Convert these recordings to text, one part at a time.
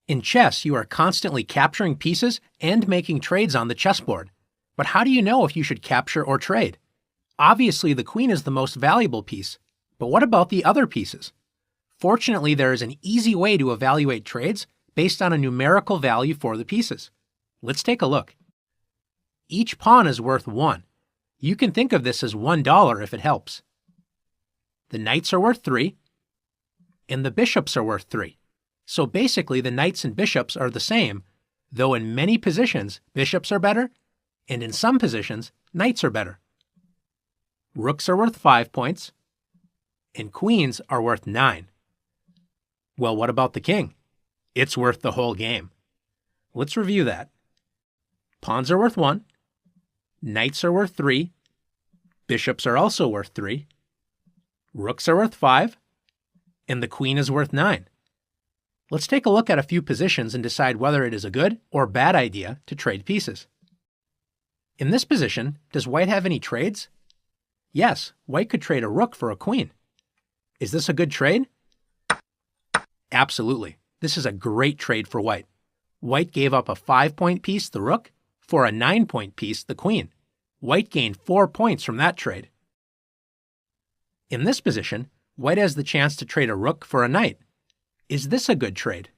In chess, you are constantly capturing pieces and making trades on the chessboard. But how do you know if you should capture or trade? Obviously, the queen is the most valuable piece, but what about the other pieces? Fortunately, there is an easy way to evaluate trades based on a numerical value for the pieces. Let's take a look. Each pawn is worth 1. You can think of this as $1 if it helps. The knights are worth 3, and the bishops are worth 3. So basically, the knights and bishops are the same, though in many positions, bishops are better, and in some positions, knights are better. Rooks are worth 5 points, and queens are worth 9. Well, what about the king? It's worth the whole game. Let's review that. Pawns are worth 1, knights are worth 3, bishops are also worth 3, rooks are worth 5, and the queen is worth 9. Let's take a look at a few positions and decide whether it is a good or bad idea to trade pieces. In this position, does white have any trades? Yes, white could trade a rook for a queen. Is this a good trade? Absolutely. This is a great trade for white. White gave up a 5-point piece, the rook, for a 9-point piece, the queen. White gained 4 points from that trade. In this position, white has the chance to trade a rook for a knight. Is this a good trade?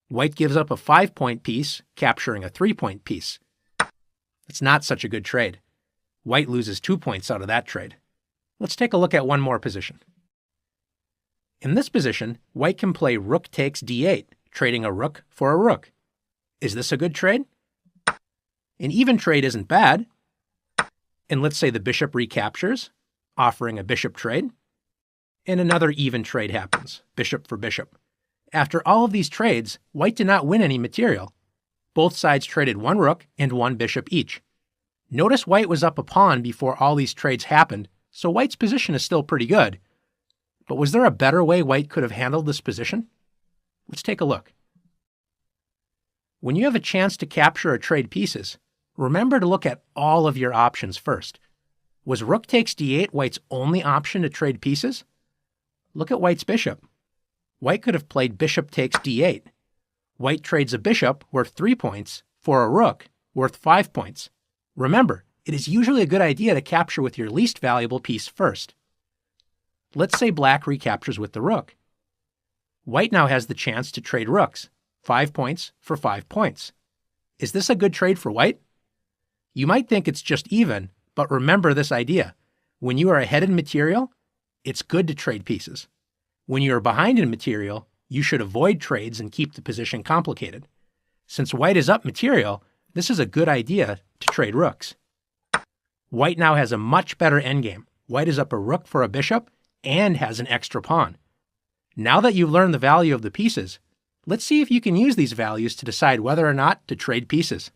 White gives up a 5-point piece, capturing a 3-point piece. It's not such a good trade. White loses 2 points out of that trade. Let's take a look at one more position. In this position, white can play rook takes d8, trading a rook for a rook. Is this a good trade? An even trade isn't bad. And let's say the bishop recaptures, offering a bishop trade. And another even trade happens, bishop for bishop. After all of these trades, white did not win any material. Both sides traded 1 rook and 1 bishop each. Notice white was up a pawn before all these trades happened, so white's position is still pretty good. But was there a better way white could have handled this position? Let's take a look. When you have a chance to capture or trade pieces, remember to look at all of your options first. Was rook takes d8 white's only option to trade pieces? Look at white's bishop. White could have played bishop takes d8. White trades a bishop worth 3 points for a rook worth 5 points. Remember, it is usually a good idea to capture with your least valuable piece first. Let's say black recaptures with the rook. White now has the chance to trade rooks, 5 points for 5 points. Is this a good trade for white? You might think it's just even, but remember this idea. When you are ahead in material, it's good to trade pieces. When you are behind in material, you should avoid trades and keep the position complicated. Since white is up material, this is a good idea to trade rooks. White now has a much better endgame. White is up a rook for a bishop and has an extra pawn. Now that you've learned the value of the pieces, let's see if you can use these values to decide whether or not to trade pieces.